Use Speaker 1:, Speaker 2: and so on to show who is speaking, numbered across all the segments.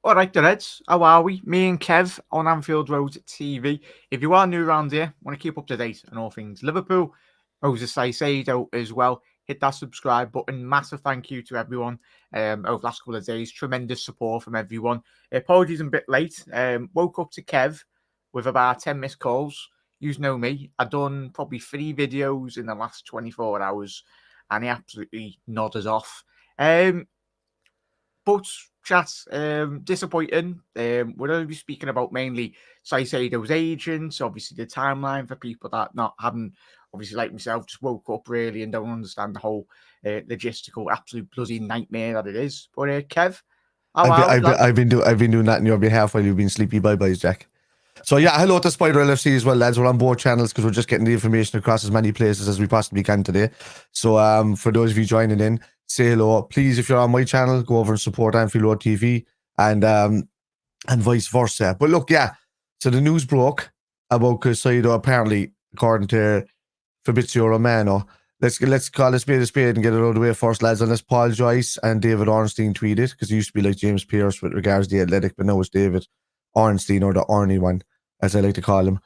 Speaker 1: All right, the Reds, how are we? Me and Kev on Anfield Road TV. If you are new around here, want to keep up to date on all things Liverpool, Moses Caicedo as well, hit that subscribe button. Massive thank you to everyone over the last couple of days. Tremendous support from everyone. Apologies I'm a bit late. Woke up to Kev with about 10 missed calls. You know me. I've done probably 3 videos in the last 24 hours and he absolutely nodded off. But chat, disappointing. We're only be speaking about mainly Caicedo's agents, obviously the timeline for people that not haven't, obviously like myself, just woke up really and don't understand the whole logistical absolute bloody nightmare that it is. But Kev, how are we, lad?
Speaker 2: I've been doing that on your behalf while you've been sleepy bye-byes, Jack. So yeah, hello to Spider LFC as well, lads. We're on both channels because we're just getting the information across as many places as we possibly can today. So for those of you joining in, say hello. Please, if you're on my channel, go over and support Anfield Road TV and vice versa. But look, yeah, so the news broke about Caicedo apparently, according to Fabrizio Romano. Let's call a spade and get it out of the way first, lads. Unless Paul Joyce and David Ornstein tweeted, because it used to be like James Pearce with regards to the Athletic, but now it's David Ornstein, or the Orny one, as I like to call him.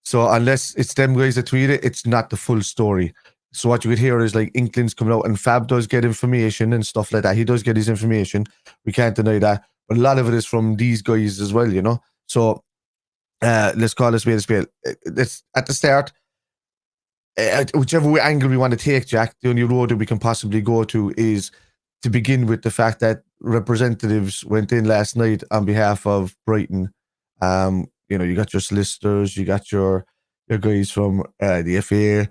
Speaker 2: So unless it's them guys that tweet it, it's not the full story. So what you could hear is like inklings coming out, and Fab does get information and stuff like that. He does get his information. We can't deny that. But a lot of it is from these guys as well, you know. So let's call this a spade. Let's at the start. Whichever angle we want to take, Jack, the only road that we can possibly go to is to begin with the fact that representatives went in last night on behalf of Brighton. You know, you got your solicitors, you got your guys from the FA,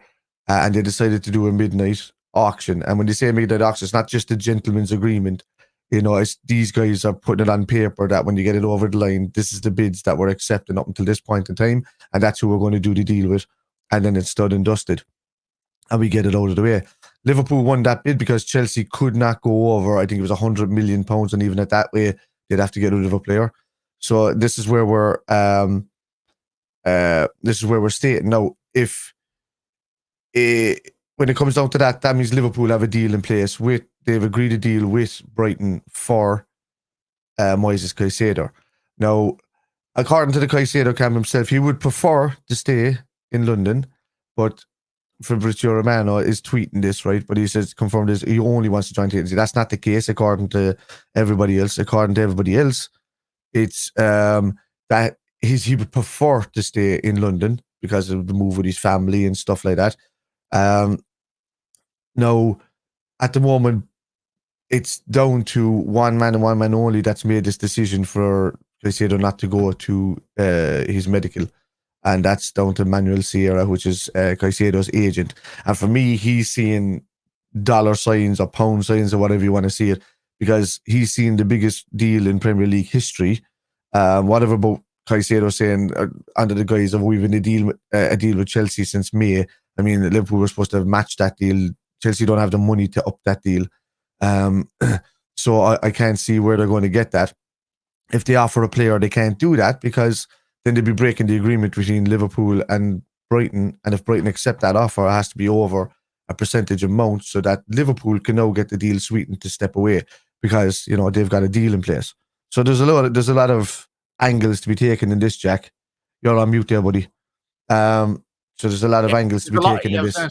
Speaker 2: and they decided to do a midnight auction. And when they say midnight auction, it's not just a gentleman's agreement. You know, it's these guys are putting it on paper that when you get it over the line, this is the bids that we're accepting up until this point in time, and that's who we're going to do the deal with. And then it's done and dusted, and we get it out of the way. Liverpool won that bid because Chelsea could not go over, I think it was £100 million, and even at that way, they'd have to get rid of a player. So this is where we're stating now. If when it comes down to that, that means Liverpool have a deal in place with. They've agreed a deal with Brighton for Moises Caicedo. Now, according to the Caicedo camp himself, he would prefer to stay in London, but Fabrizio Romano is tweeting this, right? But he says, confirmed this, he only wants to join the agency. That's not the case, according to everybody else. According to everybody else, it's that he would prefer to stay in London because of the move with his family and stuff like that. Now, at the moment, it's down to one man and one man only that's made this decision for Caicedo not to go to his medical. And that's down to Manuel Sierra, which is Caicedo's agent. And for me, he's seeing dollar signs or pound signs or whatever you want to see it, because he's seen the biggest deal in Premier League history. Whatever about Caicedo saying under the guise of we've been a deal with Chelsea since May. I mean, Liverpool were supposed to have matched that deal. Chelsea don't have the money to up that deal. So I can't see where they're going to get that. If they offer a player, they can't do that because then they'd be breaking the agreement between Liverpool and Brighton. And if Brighton accept that offer, it has to be over a percentage amount so that Liverpool can now get the deal sweetened to step away because, you know, they've got a deal in place. So there's a lot of angles to be taken in this, Jack. You're on mute there, buddy. So there's a lot of angles to be taken in this.
Speaker 1: There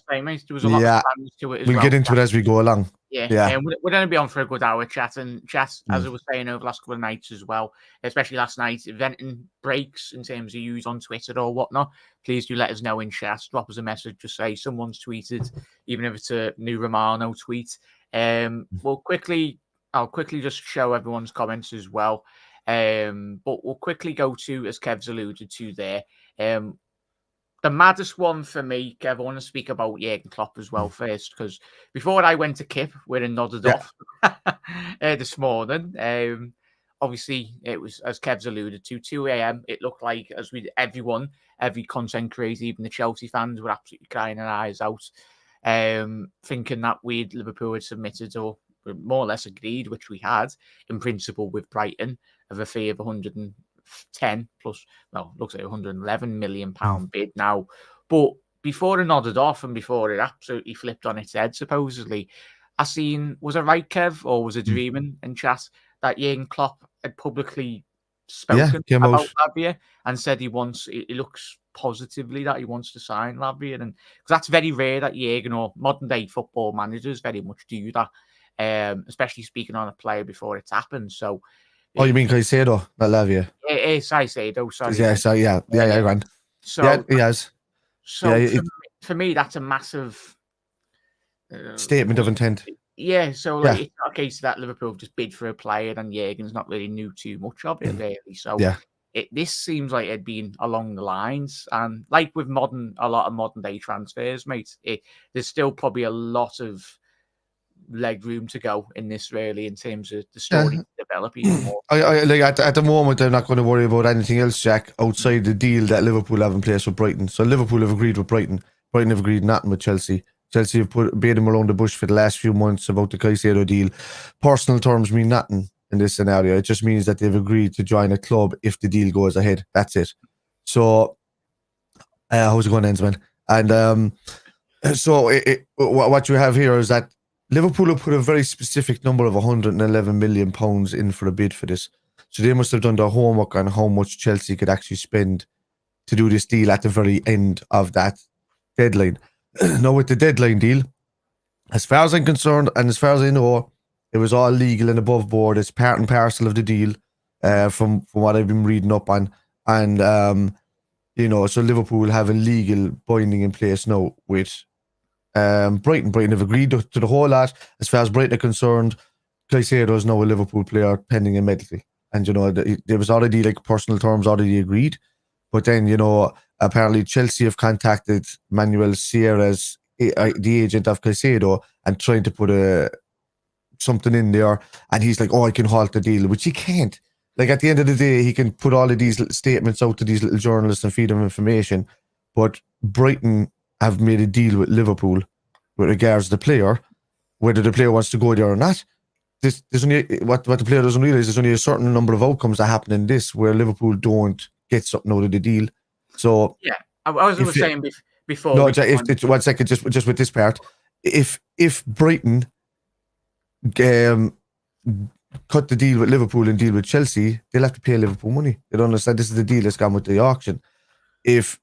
Speaker 1: was a lot of strands to it as
Speaker 2: we'll
Speaker 1: well.
Speaker 2: Get into it as we go along.
Speaker 1: Yeah. We're going to be on for a good hour chat, as I was saying over the last couple of nights as well, especially last night, venting breaks in terms of use on Twitter or whatnot. Please do let us know in chat. Drop us a message. Just say someone's tweeted, even if it's a new Romano tweet. I'll quickly just show everyone's comments as well. But we'll quickly go to, as Kev's alluded to there, the maddest one for me, Kev, I want to speak about Jurgen Klopp as well first, because before I went to Kip, where I nodded off this morning, obviously it was, as Kev's alluded to, 2 a.m. It looked like, every content creator, even the Chelsea fans, were absolutely crying their eyes out, thinking that Liverpool had submitted or more or less agreed, which we had in principle with Brighton, of a fee of 110 plus, well, looks like 111 million pound bid now. But before it nodded off and before it absolutely flipped on its head, supposedly, I seen, was it right, Kev, or was it dreaming in chat, that Jurgen Klopp had publicly spoken
Speaker 2: came
Speaker 1: about
Speaker 2: out.
Speaker 1: Lavia and said he looks positively that he wants to sign Lavia, and because that's very rare that Jurgen or modern day football managers very much do that, especially speaking on a player before it's happened. So,
Speaker 2: Oh, you mean Caicedo, not Lavia?
Speaker 1: it's Caicedo, sorry,
Speaker 2: Yeah,
Speaker 1: mate.
Speaker 2: so yeah, grand. Yeah,
Speaker 1: So,
Speaker 2: he has.
Speaker 1: so
Speaker 2: Yeah,
Speaker 1: for me, that's a massive
Speaker 2: statement of intent.
Speaker 1: Yeah, so like
Speaker 2: Yeah,
Speaker 1: it's not a case that Liverpool just bid for a player and Jurgen's not really knew too much of it, really. So
Speaker 2: yeah.
Speaker 1: this seems like it'd been along the lines, and like with a lot of modern day transfers, mate. There's still probably a lot of leg room to go in this, really, in terms of the story to develop even more.
Speaker 2: I like at the moment I'm not going to worry about anything else, Jack, outside the deal that Liverpool have in place with Brighton. So Liverpool have agreed with Brighton. Brighton have agreed nothing with Chelsea. Chelsea have beat them around the bush for the last few months about the Caicedo deal. Personal terms mean nothing in this scenario. It just means that they've agreed to join a club if the deal goes ahead. That's it. So how's it going, Ensman? And so what you have here is that Liverpool have put a very specific number of 111 million pounds in for a bid for this. So they must have done their homework on how much Chelsea could actually spend to do this deal at the very end of that deadline. Now, with the deadline deal, as far as I'm concerned, and as far as I know, it was all legal and above board. It's part and parcel of the deal, from what I've been reading up on. And, so Liverpool have a legal binding in place now with Brighton. Brighton have agreed to the whole lot. As far as Brighton are concerned, Caicedo is now a Liverpool player pending immediately. And, there was already like personal terms already agreed. But then, apparently Chelsea have contacted Manuel Sierra's, the agent of Caicedo, and trying to put something in there. And he's like, oh, I can halt the deal, which he can't. Like, at the end of the day, he can put all of these little statements out to these little journalists and feed them information. But Brighton have made a deal with Liverpool with regards to the player, whether the player wants to go there or not. There's only what the player doesn't realize. There's only a certain number of outcomes that happen in this where Liverpool don't get something out of the deal. So
Speaker 1: yeah, I was saying before.
Speaker 2: No, if 1 second, just with this part, if Brighton cut the deal with Liverpool and deal with Chelsea, they'll have to pay Liverpool money. They don't understand this is the deal that's gone with the auction. If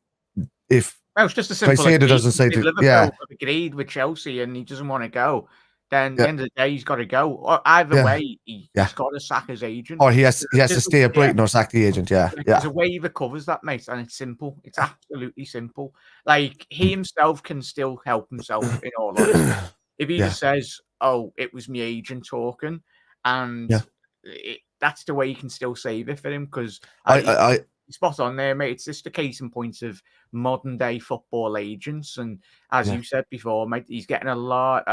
Speaker 1: it's just a simple
Speaker 2: Caicedo doesn't say
Speaker 1: that, Liverpool have agreed with Chelsea and he doesn't want to go, then at the end of the day he's got to go. Or either way, he's got to sack his agent.
Speaker 2: Or he has to stay at Brighton or sack the agent.
Speaker 1: There's a way he recovers that, mate, and it's simple. It's absolutely simple. Like, he himself can still help himself, in all honesty. If he just says, "Oh, it was me agent talking," and that's the way you can still save it for him, because I spot on there, mate. It's just a case in point of modern day football agents, and as you said before, mate, he's getting a lot.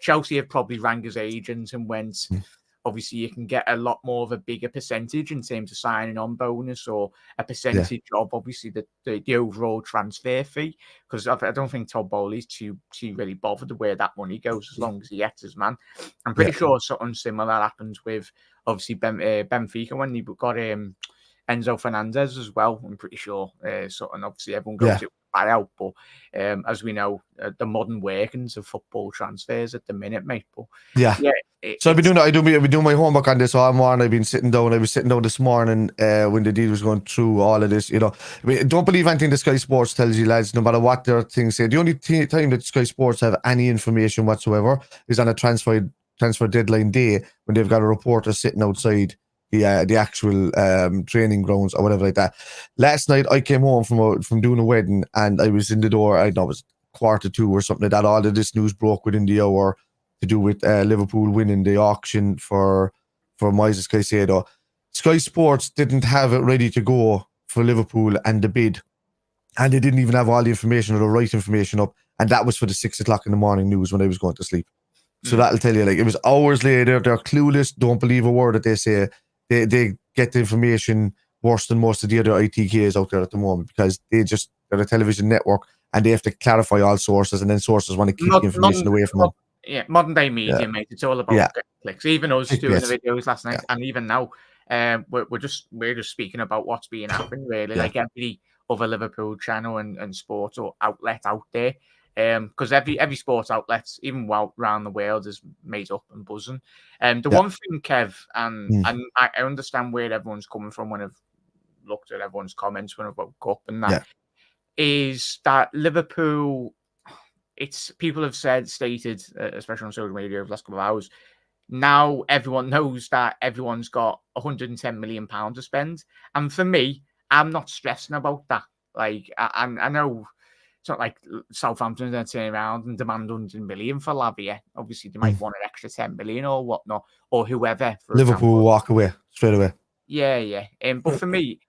Speaker 1: Chelsea have probably rang his agent and went, obviously you can get a lot more of a bigger percentage in terms of signing on bonus, or a percentage of obviously the overall transfer fee, because I don't think Todd Bowley's too really bothered where that money goes as long as he gets his man. I'm pretty sure something similar happened with obviously Benfica when he got Enzo Fernandez as well. I'm pretty sure something, obviously everyone goes it buyout, but as we know, the modern workings of football transfers at the minute, mate. But so I've been doing my homework on this all morning. I was sitting down this morning when the deal was going through all of this. Don't believe anything the Sky Sports tells you, lads, no matter what their things say. The only time that Sky Sports have any information whatsoever is on a transfer deadline day, when they've got a reporter sitting outside the actual training grounds or whatever like that. Last night I came home from doing a wedding, and I was in the door. I know it was 1:45 or something like that. All of this news broke within the hour to do with Liverpool winning the auction for Moises Caicedo. Sky Sports didn't have it ready to go for Liverpool and the bid, and they didn't even have all the information or the right information up, and that was for the 6:00 in the morning news when I was going to sleep. So that'll tell you, like, it was hours later. They're clueless. Don't believe a word that they say. They get the information worse than most of the other ITKs out there at the moment, because they're a television network and they have to clarify all sources, and then sources want to keep the information away from them. Yeah, modern day media, mate. It's all about clicks. Even us doing the videos last night, and even now, we're just speaking about what's being happened, really. Like every other Liverpool channel and sport or outlet out there. because every sports outlet, even around the world, is made up and buzzing. The one thing, Kev, and I understand where everyone's coming from when I've looked at everyone's comments when I've woke up, and that is that Liverpool. It's people have stated, especially on social media over the last couple of hours. Now everyone knows that everyone's got £110 million to spend, and for me, I'm not stressing about that. Like I know it's not like Southampton's going to turn around and demand 100 million for Lavia. Obviously, they might want an extra 10 million or whatnot, or whoever. For
Speaker 2: Liverpool
Speaker 1: example.
Speaker 2: walk away straight away.
Speaker 1: Yeah. But for me,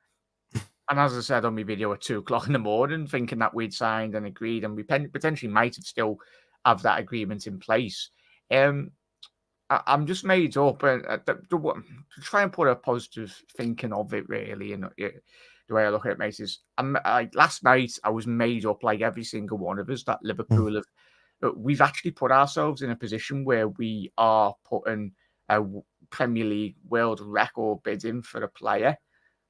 Speaker 1: and as I said on my video at 2:00 in the morning, thinking that we'd signed and agreed, and we potentially might have still have that agreement in place. I'm just made up to try and put a positive thinking of it, really. And the way I look at it, mate, is last night I was made up, like every single one of us, that Liverpool we've actually put ourselves in a position where we are putting a Premier League world record bid in for a player.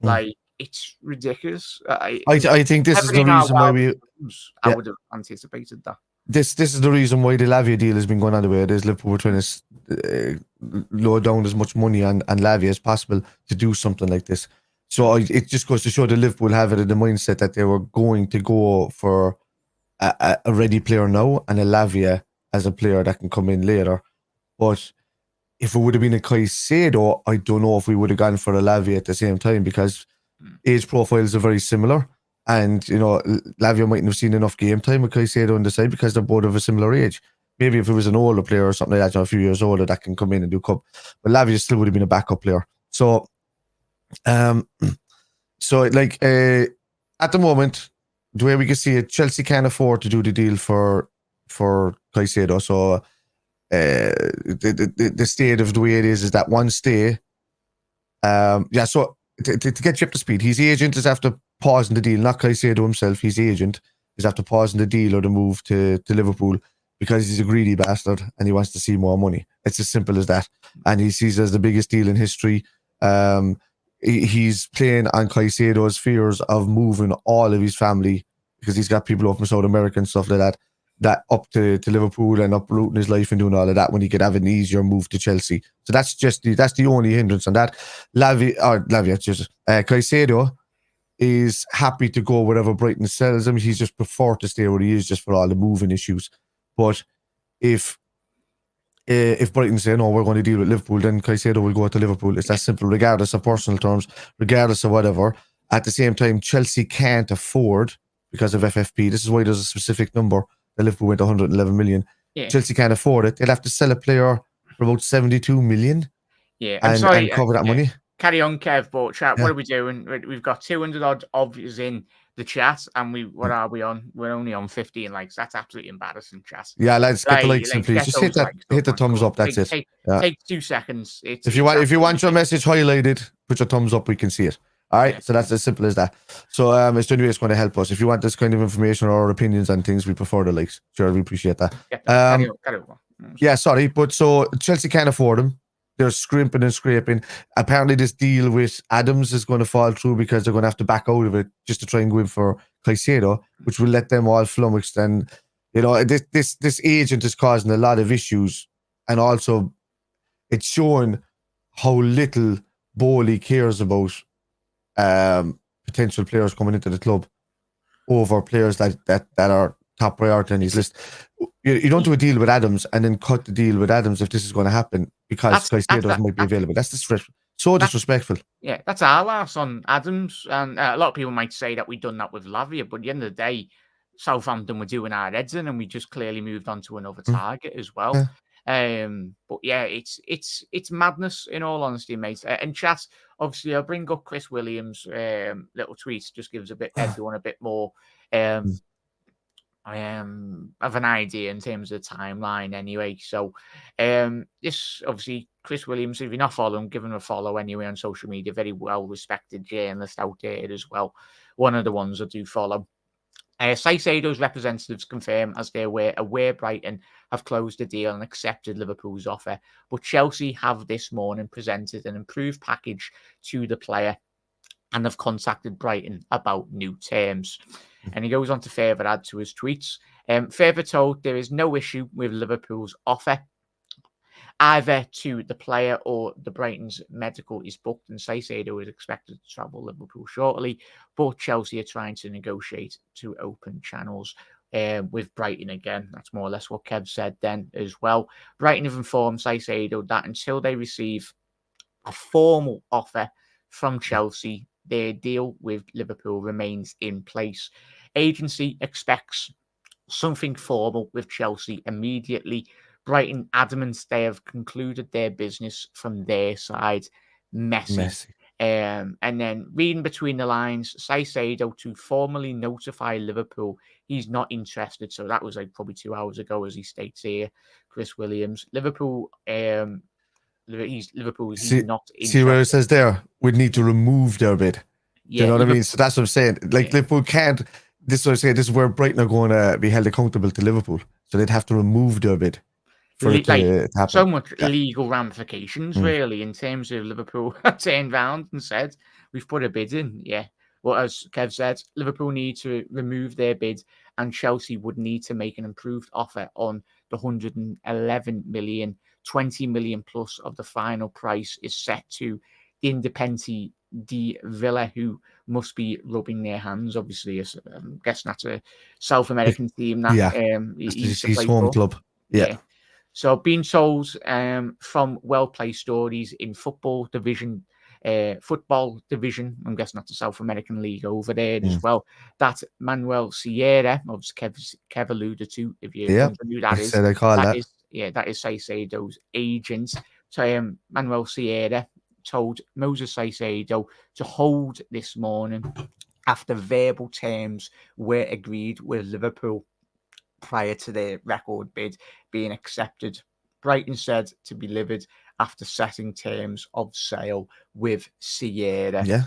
Speaker 1: Like, it's ridiculous.
Speaker 2: I think this is the reason why
Speaker 1: I would have anticipated that.
Speaker 2: This is the reason why the Lavia deal has been going on the way it is. Liverpool were trying to load down as much money on Lavia as possible to do something like this. So it just goes to show that Liverpool have it in the mindset that they were going to go for a ready player now and a Lavia as a player that can come in later. But if it would have been a Caicedo, I don't know if we would have gone for a Lavia at the same time, because age profiles are very similar. And, you know, Lavia mightn't have seen enough game time with Caicedo on the side because they're both of a similar age. Maybe if it was an older player or something like that, you know, a few years older, that can come in and do cup. But Lavia still would have been a backup player. So, at the moment, the way we can see it, Chelsea can't afford to do the deal for Caicedo. So, the state of the way it is that one stay. So to get you up to speed, his agent is after pausing the deal, not Caicedo himself. His agent is after pausing the deal or the move to Liverpool because he's a greedy bastard and he wants to see more money. It's as simple as that. And he sees it as the biggest deal in history. He's playing on Caicedo's fears of moving all of his family, because he's got people up from South America and stuff like that up to Liverpool and uprooting his life and doing all of that when he could have an easier move to Chelsea. So that's the only hindrance on that. Caicedo is happy to go wherever Brighton sells him. He's just preferred to stay where he is just for all the moving issues. But if Brighton say, no, we're going to deal with Liverpool, then Caicedo will go to Liverpool. It's that simple, regardless of personal terms, regardless of whatever. At the same time, Chelsea can't afford, because of FFP, this is why there's a specific number, that Liverpool went 111 million. Yeah. Chelsea can't afford it. They'll have to sell a player for about 72 million.
Speaker 1: Yeah,
Speaker 2: and cover that money.
Speaker 1: Carry on, Kev, but chat, what are we doing? We've got 200 odd obvious in the chat, and what are we on? We're only on 15 likes. That's absolutely embarrassing, chat.
Speaker 2: Yeah, let's get the likes in, please. Just hit the thumbs up. That's it.
Speaker 1: Take 2 seconds.
Speaker 2: If you want your message highlighted, put your thumbs up. We can see it. All right, so that's as simple as that. So it's the only way it's going to help us. If you want this kind of information or opinions on things, we prefer the likes. Sure, we appreciate that. Yeah, sorry, but so Chelsea can't afford them. They're scrimping and scraping. Apparently, this deal with Adams is going to fall through because they're going to have to back out of it just to try and go in for Caicedo, which will let them all flummoxed. And you know, this agent is causing a lot of issues, and also it's showing how little Bowley cares about potential players coming into the club over players that are top priority on his list. You don't do a deal with Adams and then cut the deal with Adams if this is going to happen because Caicedo might be available. That's disrespectful.
Speaker 1: Yeah, that's our loss on Adams. And a lot of people might say that we've done that with Lavia, but at the end of the day, Southampton were doing our heads in and we just clearly moved on to another target as well. Yeah. But yeah, it's madness in all honesty, mate. And chat, obviously, I'll bring up Chris Williams' little tweets, just gives everyone a bit more of an idea in terms of the timeline anyway. So this obviously Chris Williams, if you're not following, give him a follow anyway on social media. Very well respected journalist out there as well. One of the ones I do follow. Caicedo's representatives confirm as they're aware Brighton have closed the deal and accepted Liverpool's offer, but Chelsea have this morning presented an improved package to the player and have contacted Brighton about new terms. And he goes on to further add to his tweets. Further told, there is no issue with Liverpool's offer. Either to the player or the Brighton's medical is booked, and Caicedo is expected to travel Liverpool shortly. But Chelsea are trying to negotiate to open channels with Brighton again. That's more or less what Kev said then as well. Brighton have informed Caicedo that until they receive a formal offer from Chelsea, their deal with Liverpool remains in place. Agency expects something formal with Chelsea immediately. Brighton adamant they have concluded their business from their side. Messy. And then reading between the lines, Caicedo to formally notify Liverpool he's not interested. So that was like probably 2 hours ago, as he states here, Chris Williams. Liverpool, he's not interested.
Speaker 2: See where it says there, we'd need to remove their bid.
Speaker 1: Yeah,
Speaker 2: you know what I mean? So that's what I'm saying. Like Liverpool can't. This is what I say. This is where Brighton are going to be held accountable to Liverpool. So they'd have to remove their bid. For it to happen.
Speaker 1: So much legal ramifications, really, in terms of Liverpool turned round and said, we've put a bid in. Yeah. Well, as Kev said, Liverpool need to remove their bid, and Chelsea would need to make an improved offer on the 111 million. 20 million plus of the final price is set to Independiente de Villa, who must be rubbing their hands. Obviously, I'm guessing that's a South American team that
Speaker 2: he's home club. Yeah.
Speaker 1: So being told from well-placed stories in football division, I'm guessing that's the South American league over there as well, that Manuel Sierra, as Kev alluded to, if you wonder who that is, that is Caicedo's agent. So Manuel Sierra told Moses Caicedo to hold this morning after verbal terms were agreed with Liverpool prior to their record bid being accepted. Brighton said to be delivered after setting terms of sale with Sierra.
Speaker 2: Yeah.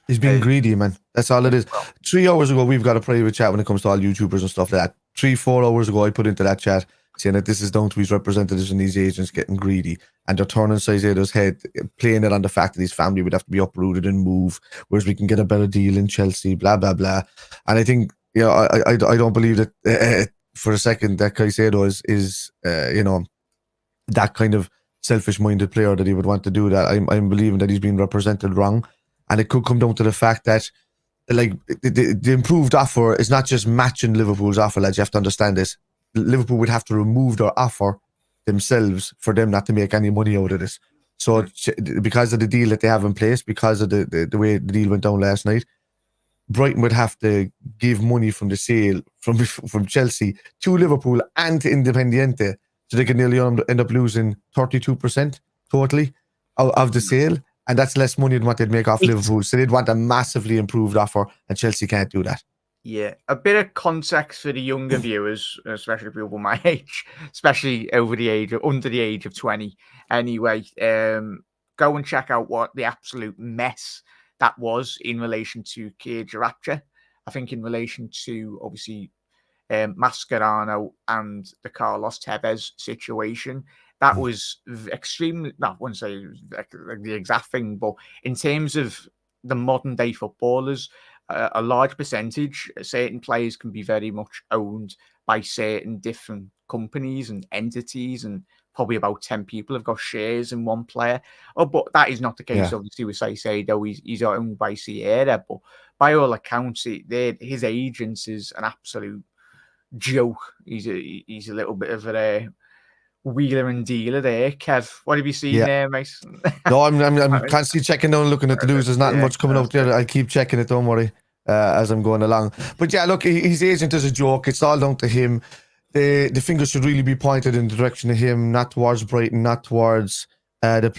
Speaker 2: He's being greedy, man. That's all it is. 3 hours ago, we've got a private chat when it comes to all YouTubers and stuff like that. 3-4 hours ago, I put into that chat saying that this is down to his representatives and these agents getting greedy, and they're turning Caicedo's head, playing it on the fact that his family would have to be uprooted and move, whereas we can get a better deal in Chelsea, blah, blah, blah. And I think, I don't believe that for a second that Caicedo is that kind of selfish-minded player that he would want to do that. I'm believing that he's being represented wrong, and it could come down to the fact that, like, the improved offer is not just matching Liverpool's offer, lads. You have to understand this. Liverpool would have to remove their offer themselves for them not to make any money out of this. So because of the deal that they have in place, because of the way the deal went down last night, Brighton would have to give money from the sale from Chelsea to Liverpool and to Independiente, so they can nearly end up losing 32% totally of the sale, and that's less money than what they'd make off Liverpool. So they'd want a massively improved offer, and Chelsea can't do that.
Speaker 1: Yeah, a bit of context for the younger viewers, especially people my age, especially under the age of 20. Anyway, go and check out what the absolute mess that was in relation to Caicedo. I think in relation to, obviously, Mascherano and the Carlos Tevez situation. That was extremely, I wouldn't say like the exact thing, but in terms of the modern day footballers, a large percentage, certain players can be very much owned by certain different companies and entities, and probably about 10 people have got shares in one player. Oh, but that is not the case, obviously, with Caicedo. He's owned by Sierra, but by all accounts, his agent is an absolute joke. He's a little bit of a wheeler and dealer there. Kev, what have you seen there, mate?
Speaker 2: No, I'm constantly checking down, looking at the news. There's not much coming out there. I'll keep checking it, don't worry, as I'm going along. But yeah, look, his agent is a joke. It's all down to him. The finger should really be pointed in the direction of him, not towards Brighton, not towards the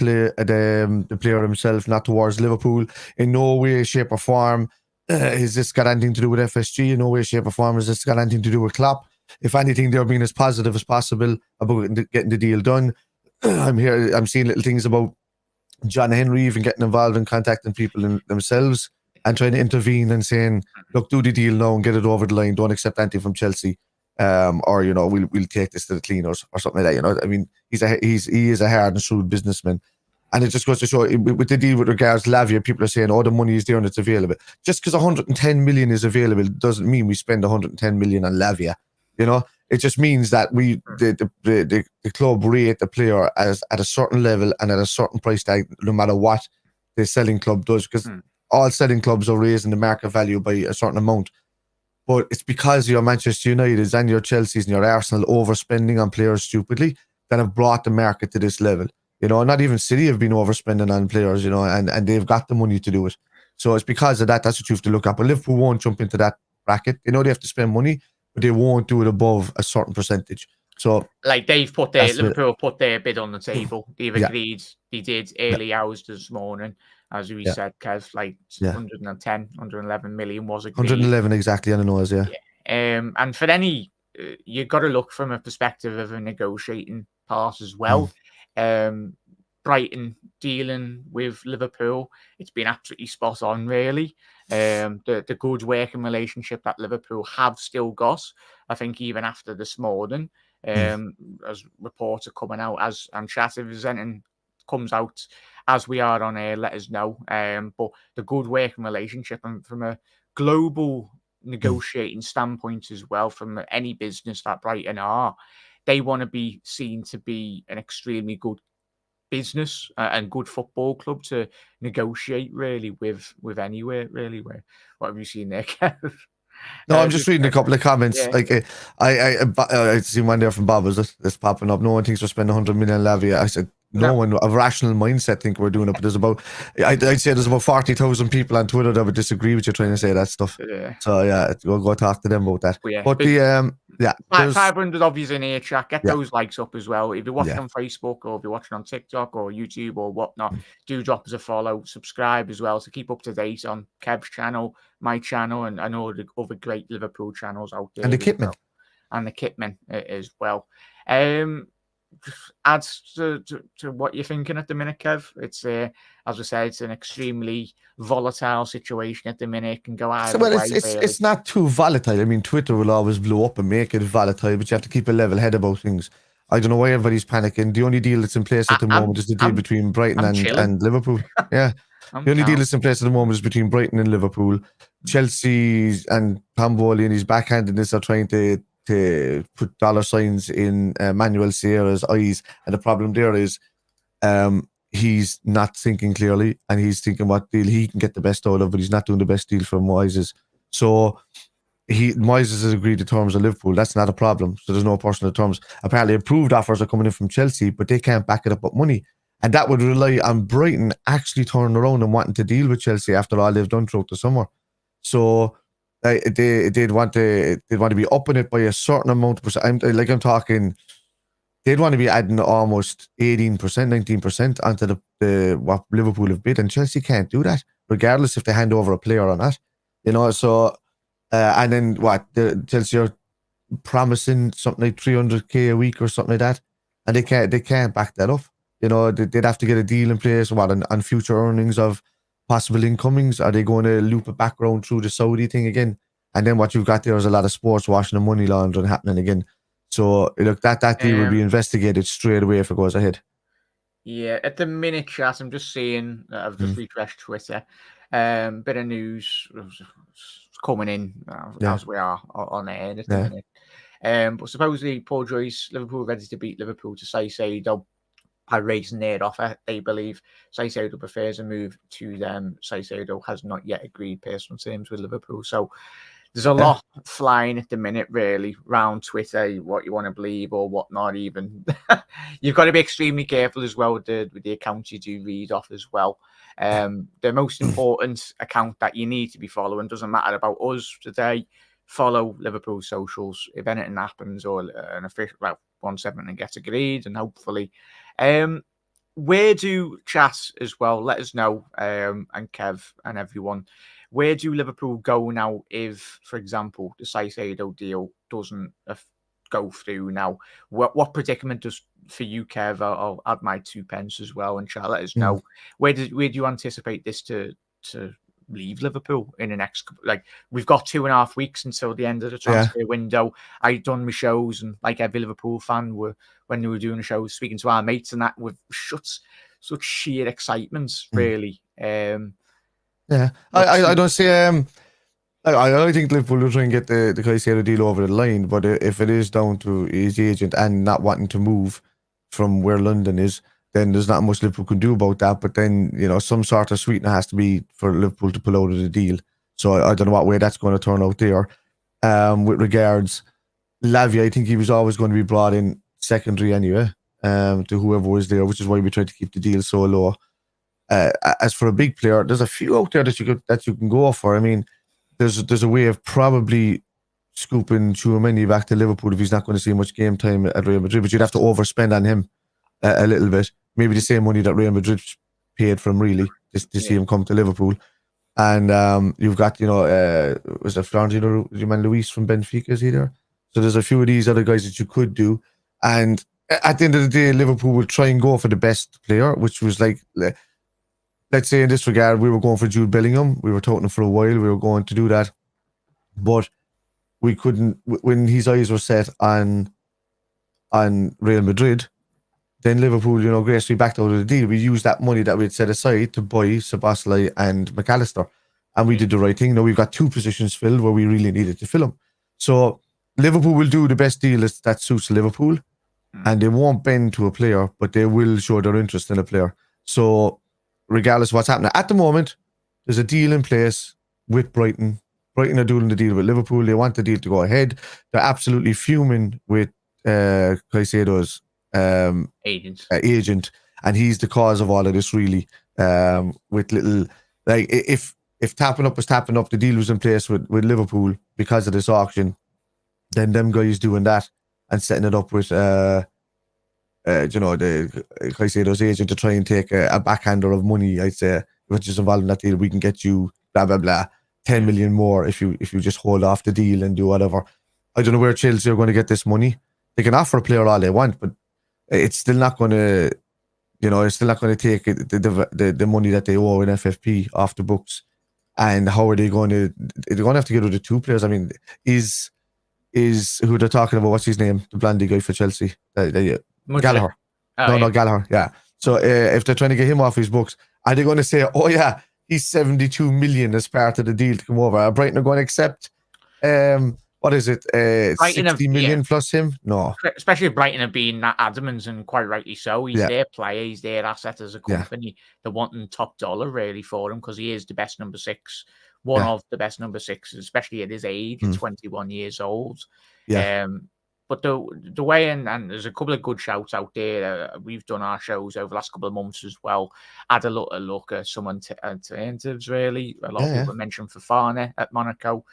Speaker 2: player himself, not towards Liverpool. In no way, shape or form has this got anything to do with FSG. In no way, shape or form has this got anything to do with Klopp. If anything, they're being as positive as possible about getting the deal done. I'm seeing little things about John Henry even getting involved in contacting people themselves and trying to intervene and saying, look, do the deal now and get it over the line. Don't accept anything from Chelsea. Or we'll take this to the cleaners or something like that. I mean, he is a hard and shrewd businessman, And it just goes to show with the deal with regards to Lavia, people are saying, oh, the money is there and it's available. Just because 110 million is available doesn't mean we spend 110 million on Lavia. You know, it just means that the club rate the player as at a certain level and at a certain price tag, no matter what the selling club does, because all selling clubs are raising the market value by a certain amount. But it's because your Manchester Uniteds and your Chelseas and your Arsenal overspending on players stupidly that have brought the market to this level. You know, not even City have been overspending on players, you know, and they've got the money to do it. So it's because of that. That's what you have to look at. But Liverpool won't jump into that bracket. They know they have to spend money, but they won't do it above a certain percentage. So,
Speaker 1: like Liverpool put their bid on the table. They've agreed. They did early hours this morning, as we said, Kev. Like 110, 111 million was agreed.
Speaker 2: 111 exactly on the nose,
Speaker 1: and for any, you've got to look from a perspective of a negotiating part as well. Brighton dealing with Liverpool, it's been absolutely spot on, really. The good working relationship that Liverpool have still got, I think, even after this morning, as reports are coming out, and chat, if there's anything comes out as we are on air, let us know. But the good working relationship, and from a global negotiating standpoint as well, from any business that Brighton are, they want to be seen to be an extremely good business and good football club to negotiate really with anywhere really. What have you seen there, Kev?
Speaker 2: No, I'm just reading a couple of comments. Like I see one there from Bob. Is this popping up? No one thinks we're spending 100 million Lavia. I said no one of rational mindset think we're doing it. But there's about I'd say there's about 40,000 people on Twitter that would disagree with you trying to say that stuff. So we'll go talk to them about that. But the
Speaker 1: 500 of you in here, chat. Get those likes up as well. If you're watching on Facebook or if you're watching on TikTok or YouTube or whatnot, do drop us a follow, subscribe as well to keep up to date on Kev's channel, my channel, and all the other great Liverpool channels out there.
Speaker 2: And the Kitman.
Speaker 1: And the Kitman as well. Adds to what you're thinking at the minute, Kev. It's as I say, it's an extremely volatile situation at the minute. It can go either way.
Speaker 2: It's not too volatile. I mean, Twitter will always blow up and make it volatile, but you have to keep a level head about things. I don't know why everybody's panicking. The only deal that's in place at the moment is the deal between Brighton and Liverpool. Yeah. The only deal that's in place at the moment is between Brighton and Liverpool. Chelsea and Pamboli and his backhandedness are trying to put dollar signs in Manuel Sierra's eyes. And the problem there is he's not thinking clearly, and he's thinking what deal he can get the best out of, but he's not doing the best deal for Moises. So Moises has agreed to terms of Liverpool. That's not a problem. So there's no personal terms. Apparently approved offers are coming in from Chelsea, but they can't back it up with money. And that would rely on Brighton actually turning around and wanting to deal with Chelsea after all they've done throughout the summer. So they'd want to be upping it by a certain amount of percent. I'm talking, they'd want to be adding almost 18%, 19% onto the what Liverpool have bid, and Chelsea can't do that, regardless if they hand over a player or not. You know, so and then the Chelsea are promising something like 300k a week or something like that, and they can't back that up. You know, they'd have to get a deal in place on future earnings of possible incomings. Are they going to loop it back around through the Saudi thing again? And then what you've got there is a lot of sports washing and money laundering happening again. So look, that deal will be investigated straight away if it goes ahead.
Speaker 1: Yeah, at the minute, chat, I'm just seeing, I've just refreshed Twitter. Bit of news coming in as we are on air at the minute. But supposedly Paul Joyce, Liverpool ready to beat Liverpool to Caicedo by raising their offer. They believe Caicedo prefers a move to them. Caicedo has not yet agreed personal terms with Liverpool. So there's a lot flying at the minute, really, around Twitter, what you want to believe or what not even. You've got to be extremely careful as well with the accounts you do read off as well. The most important account that you need to be following, doesn't matter about us today, follow Liverpool socials. If anything happens or an official, once everything gets agreed, and hopefully, where do chat as well? Let us know, and Kev and everyone. Where do Liverpool go now if, for example, the Caicedo deal doesn't go through now? What predicament does for you, Kev? I'll add my 2 pence as well, and let us know. Where do you anticipate this to leave Liverpool in the next, we've got 2.5 weeks until the end of the transfer window. I done my shows, and like every Liverpool fan, when we were doing the shows, speaking to our mates and that, with shut such sheer excitement, really.
Speaker 2: Yeah, I don't say. I think Liverpool will try and get the Caicedo deal over the line, but if it is down to his agent and not wanting to move from where London is, then there's not much Liverpool can do about that. But then, some sort of sweetener has to be for Liverpool to pull out of the deal. So I don't know what way that's going to turn out there. With regards, Lavia, I think he was always going to be brought in secondary anyway, to whoever was there, which is why we tried to keep the deal so low. As for a big player, there's a few out there that you can go for. I mean, there's a way of probably scooping Tchouaméni back to Liverpool if he's not going to see much game time at Real Madrid, but you'd have to overspend on him a little bit. Maybe the same money that Real Madrid paid for him, really, to see him come to Liverpool. And you've got, was it Florentino Luis from Benfica, is he there? So there's a few of these other guys that you could do. And at the end of the day, Liverpool will try and go for the best player, which was like, let's say in this regard, we were going for Jude Bellingham. We were talking for a while. We were going to do that. But we couldn't, when his eyes were set on Real Madrid, then Liverpool, gracefully backed out of the deal. We used that money that we had set aside to buy Szoboszlai and McAllister. And we did the right thing. Now we've got two positions filled where we really needed to fill them. So Liverpool will do the best deal that suits Liverpool. And they won't bend to a player, but they will show their interest in a player. So regardless of what's happening. At the moment, there's a deal in place with Brighton. Brighton are doing the deal with Liverpool. They want the deal to go ahead. They're absolutely fuming with Caicedo's agent, and he's the cause of all of this, really. With little, like, if tapping up was tapping up, the deal was in place with Liverpool because of this auction, then them guys doing that and setting it up with the Caicedo's agent to try and take a backhander of money, I'd say, which is involved in that deal. We can get you blah blah blah 10 million more if you just hold off the deal and do whatever. I don't know where Chelsea are going to get this money. They can offer a player all they want, but it's still not going to, it's still not going to take the money that they owe in FFP off the books. And how are they going to? They're going to have to get rid of two players. I mean, is who they're talking about? What's his name? The blondie guy for Chelsea. Gallagher. No, Gallagher. Yeah. So if they're trying to get him off his books, are they going to say, "Oh yeah, he's 72 million as part of the deal to come over"? Are Brighton are going to accept? What is it? 60 million plus him? No.
Speaker 1: Especially Brighton have been that adamant, and quite rightly so. He's their player, he's their asset as a company. They're wanting top dollar really for him because he is the best number six, one of the best number sixes, especially at his age, 21 years old. Yeah. But the way, and there's a couple of good shouts out there. We've done our shows over the last couple of months as well. Had a look at some alternatives, really. A lot of people mentioned Fofana at Monaco.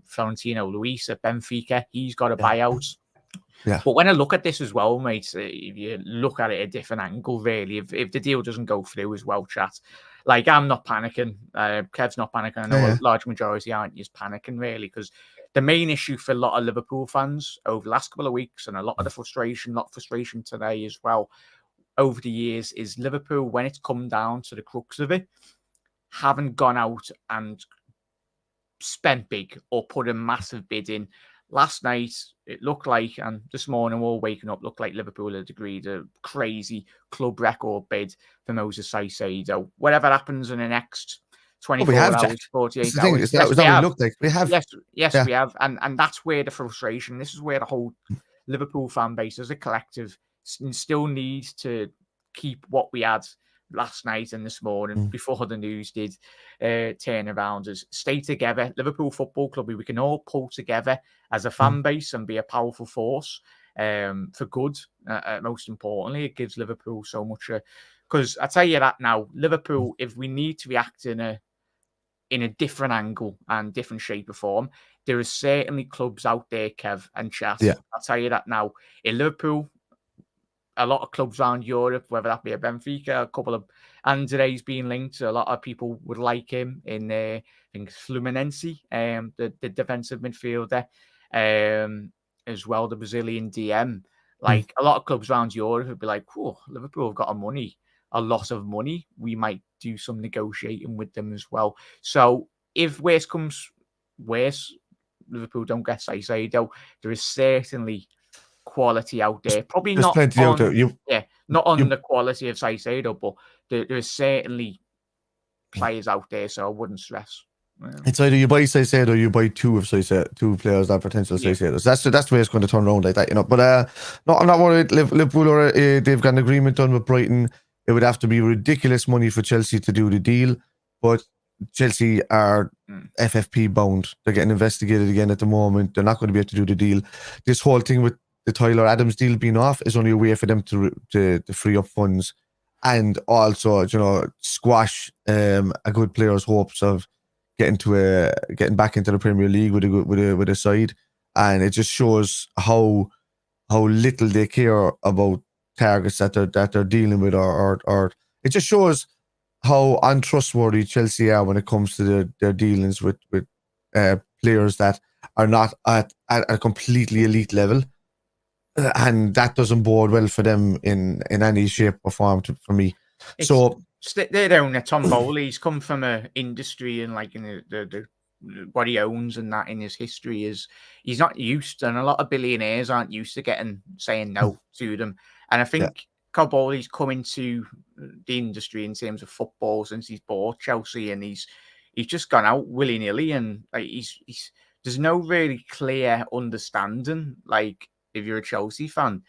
Speaker 1: Florentino Luis at Benfica. He's got a buyout. Yeah. But when I look at this as well, mate, if you look at it a different angle, really, if the deal doesn't go through as well, chat, like I'm not panicking. Kev's not panicking. I know a large majority aren't just panicking, really, because the main issue for a lot of Liverpool fans over the last couple of weeks, and a lot of the frustration today as well, over the years, is Liverpool, when it's come down to the crux of it, haven't gone out and spent big or put a massive bid in. Last night, it looked like, and this morning we're all waking up, looked like Liverpool had agreed a crazy club record bid for Moses Caicedo. Whatever happens in the next 24 hours, Jack. 48 hours.
Speaker 2: We have.
Speaker 1: Yes, we have. And that's where the frustration, this is where the whole Liverpool fan base as a collective still needs to keep what we had last night and this morning before the news did turn around, is stay together. Liverpool Football Club, we can all pull together as a fan base and be a powerful force for good. Most importantly, it gives Liverpool so much. Because I tell you that now, Liverpool, if we need to react in a different angle and different shape or form, there are certainly clubs out there, Kev and chat. Yeah. I'll tell you that now. In Liverpool, a lot of clubs around Europe, whether that be a Benfica, a couple of Andre's being linked. A lot of people would like him in, I think, Fluminense, the defensive midfielder, as well, the Brazilian DM. Like a lot of clubs around Europe would be like, "Oh, Liverpool have got a lot of money. We might do some negotiating with them as well." So if worse comes worse, Liverpool don't get Caicedo, there is certainly quality out there. Probably
Speaker 2: There's
Speaker 1: not
Speaker 2: plenty out there.
Speaker 1: Not on the quality of Caicedo, but there is certainly players out there, so I wouldn't stress.
Speaker 2: It's either you buy Caicedo or you buy two players that potential Caicedo. So that's the way it's going to turn around like that, you know. But no, I'm not worried. Liverpool are they've got an agreement done with Brighton. It would have to be ridiculous money for Chelsea to do the deal, but Chelsea are FFP bound. They're getting investigated again at the moment. They're not going to be able to do the deal. This whole thing with the Tyler Adams deal being off is only a way for them to free up funds and also, you know, squash a good player's hopes of getting back into the Premier League with a side. And it just shows how little they care about targets that they're dealing with, or it just shows how untrustworthy Chelsea are when it comes to their dealings with players that are not at a completely elite level, and that doesn't bode well for them in any shape or form for me. So
Speaker 1: they don't. Tom Bowley's come from an industry and like in the what he owns and that in his history is he's not used, and a lot of billionaires aren't used to saying no to them. And I think Todd Bowley's come into the industry in terms of football since he's bought Chelsea, and he's just gone out willy nilly, and like he's there's no really clear understanding. Like if you're a Chelsea fan,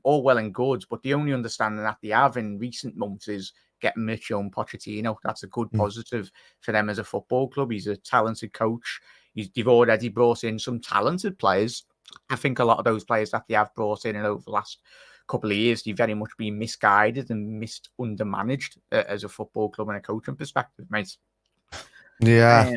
Speaker 1: all well and good, but the only understanding that they have in recent months is getting Mitchell and Pochettino. That's a good positive for them as a football club. He's a talented coach. They've already brought in some talented players. I think a lot of those players that they have brought in over the last couple of years, they've very much been misguided and undermanaged as a football club and a coaching perspective, mate.
Speaker 2: Yeah.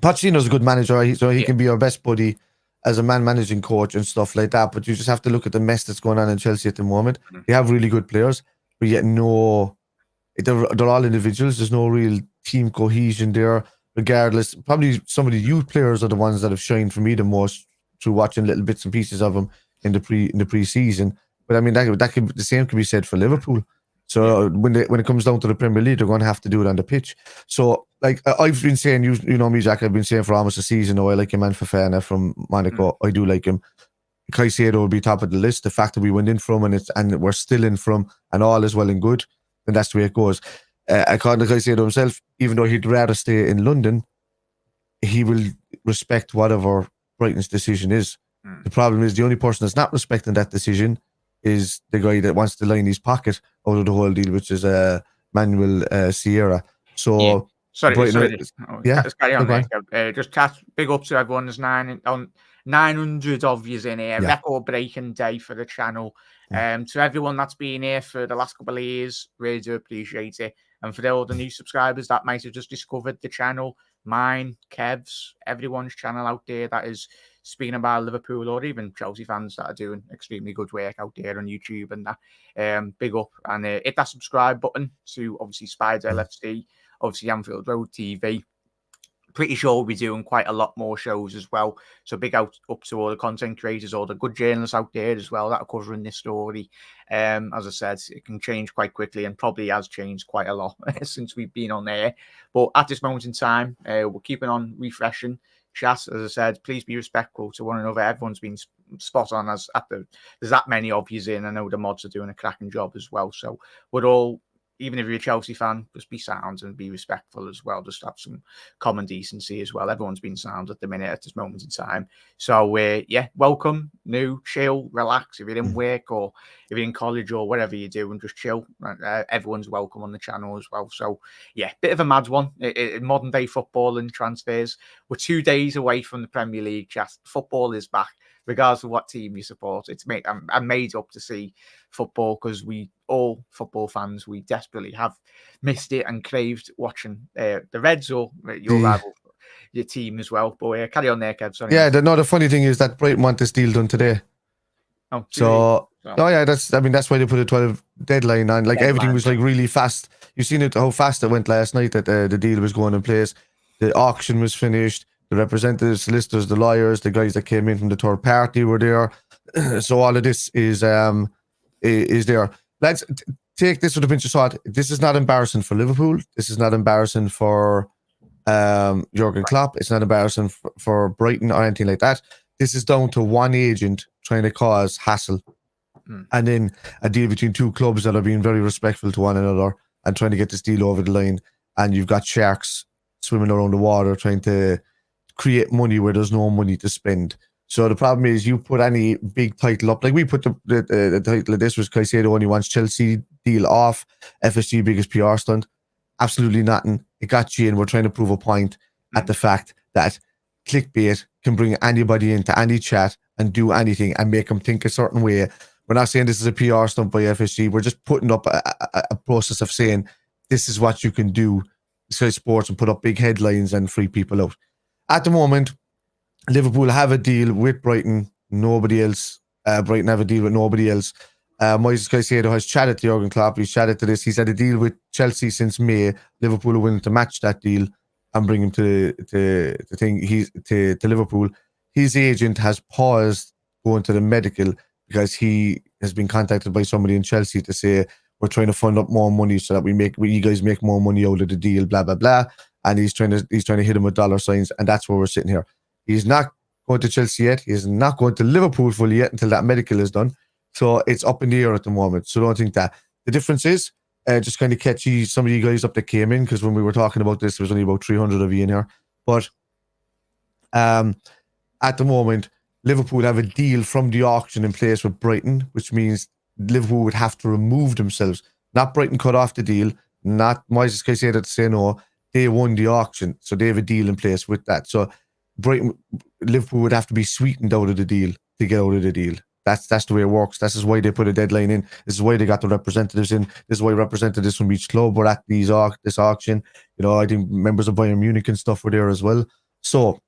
Speaker 2: Pochettino's a good manager, so he can be your best buddy as a man-managing coach and stuff like that, but you just have to look at the mess that's going on in Chelsea at the moment. They have really good players, but yet they're all individuals. There's no real team cohesion there, regardless. Probably some of the youth players are the ones that have shined for me the most through watching little bits and pieces of them in the pre-season. But I mean, the same can be said for Liverpool. So when it comes down to the Premier League, they're going to have to do it on the pitch. So like I've been saying, you know me, Jack, I've been saying for almost a season now, I like your man Fofana from Monaco. I do like him. Caicedo will be top of the list. The fact that we went in from and we're still in from, and all is well and good, and that's the way it goes. According to Caicedo himself, even though he'd rather stay in London, he will respect whatever Brighton's decision is. The problem is the only person that's not respecting that decision is the guy that wants to line his pocket out of the whole deal, which is Manuel Sierra. So,
Speaker 1: sorry.
Speaker 2: Yeah,
Speaker 1: carry on there. Just big up to everyone. There's 900 of yous in here. Record-breaking day for the channel. To everyone that's been here for the last couple of years, really do appreciate it. And for all the new subscribers that might have just discovered the channel, mine, Kev's, everyone's channel out there that is speaking about Liverpool, or even Chelsea fans that are doing extremely good work out there on YouTube and that. Big up, and hit that subscribe button to obviously Spider LFC, obviously Anfield Road TV. Pretty sure we'll be doing quite a lot more shows as well. So big up to all the content creators, all the good journalists out there as well that are covering this story. As I said, it can change quite quickly and probably has changed quite a lot since we've been on there. But at this moment in time, we're keeping on refreshing chat. As I said, please be respectful to one another. Everyone's been spot on. There's that many of you in. I know the mods are doing a cracking job as well. So we're all, even if you're a Chelsea fan, just be sound and be respectful as well. Just have some common decency as well. Everyone's been sound at the minute at this moment in time. So, welcome, new, chill, relax. If you're in work or if you're in college or whatever you do, and just chill. Everyone's welcome on the channel as well. So, bit of a mad one. In modern day football and transfers, we're 2 days away from the Premier League. Just football is back, regardless of what team you support. I'm made up to see football because all football fans, we desperately have missed it and craved watching the Reds or your rival, your team as well. But carry on there, Kev. Sorry.
Speaker 2: Yeah, the funny thing is that Brighton want this deal done today. That's why they put a 12 deadline on. Like everything was like really fast. You've seen it how fast it went last night that the deal was going in place. The auction was finished. The representatives, solicitors, the lawyers, the guys that came in from the third party were there. So all of this is there. Let's take this with a pinch of salt. This is not embarrassing for Liverpool. This is not embarrassing for Jurgen Klopp. It's not embarrassing for Brighton or anything like that. This is down to one agent trying to cause hassle. And then a deal between two clubs that are being very respectful to one another and trying to get this deal over the line. And you've got sharks swimming around the water trying to create money where there's no money to spend. So the problem is you put any big title up, like we put the title of this was Caicedo only wants Chelsea deal off, FSG biggest PR stunt. Absolutely nothing. It got you in. We're trying to prove a point at the fact that clickbait can bring anybody into any chat and do anything and make them think a certain way. We're not saying this is a PR stunt by FSG. We're just putting up a process of saying this is what you can do, Sky Sports, and put up big headlines and free people out. At the moment, Liverpool have a deal with Brighton. Nobody else. Brighton have a deal with nobody else. Moises Caicedo has chatted to Jurgen Klopp. He's chatted to this. He's had a deal with Chelsea since May. Liverpool are willing to match that deal and bring him to Liverpool. His agent has paused going to the medical because he has been contacted by somebody in Chelsea to say we're trying to fund up more money so that you guys make more money out of the deal, blah blah blah. And he's trying to hit him with dollar signs, and that's where we're sitting here. He's not going to Chelsea yet. He's not going to Liverpool fully yet until that medical is done. So it's up in the air at the moment. So don't think that. The difference is just kind of catchy some of you guys up that came in, because when we were talking about this, there was only about 300 of you in here. But at the moment, Liverpool have a deal from the auction in place with Brighton, which means Liverpool would have to remove themselves. Not Brighton cut off the deal, not Moises Caicedo to say no. They won the auction, so they have a deal in place with that. So Liverpool would have to be sweetened out of the deal to get out of the deal. That's the way it works. This is why they put a deadline in. This is why they got the representatives in. This is why representatives from each club were at this auction. You know, I think members of Bayern Munich and stuff were there as well. So,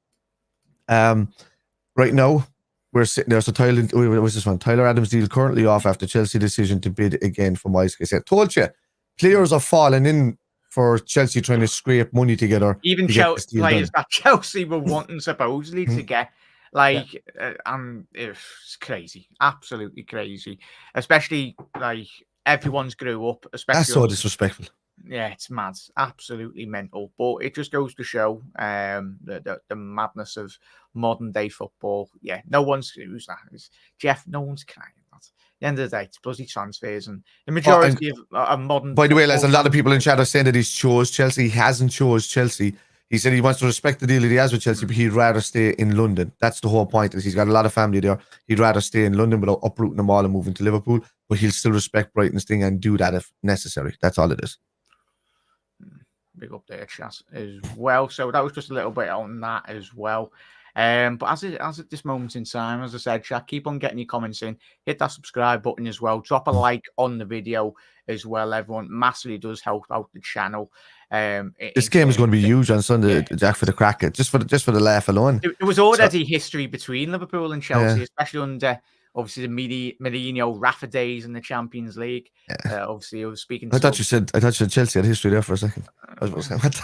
Speaker 2: right now, we're sitting there. So what's this one? Tyler Adams' deal currently off after Chelsea decision to bid again for Moises Caicedo. Told you, players are falling in for Chelsea trying to scrape money together.
Speaker 1: Even players that Chelsea were wanting supposedly to get. Like, it's crazy, absolutely crazy. Especially like everyone's grew up. Especially
Speaker 2: that's so disrespectful.
Speaker 1: Yeah, it's mad, absolutely mental. But it just goes to show the madness of modern day football. Yeah, who's that? It's Jeff. No one's crying. At the end of the day, it's bloody transfers, and the majority of modern.
Speaker 2: By the way, there's a lot of people in chat are saying that he's chose Chelsea. He hasn't chose Chelsea. He said he wants to respect the deal that he has with Chelsea, but he'd rather stay in London. That's the whole point. Is he's got a lot of family there. He'd rather stay in London without uprooting them all and moving to Liverpool, but he'll still respect Brighton's thing and do that if necessary. That's all it is.
Speaker 1: Big up there, chat as well. So that was just a little bit on that as well. But as at this moment in time, as I said, chat, keep on getting your comments in. Hit that subscribe button as well. Drop a like on the video as well. Everyone massively does help out the channel.
Speaker 2: This game is going to be huge on Sunday, Jack, for the cracker. Just for the laugh alone.
Speaker 1: It was already history between Liverpool and Chelsea, especially under obviously the Mourinho Rafa days in the Champions League.
Speaker 2: Yeah.
Speaker 1: Obviously, I was speaking.
Speaker 2: I thought you said Chelsea had history there for a second. I was saying, what?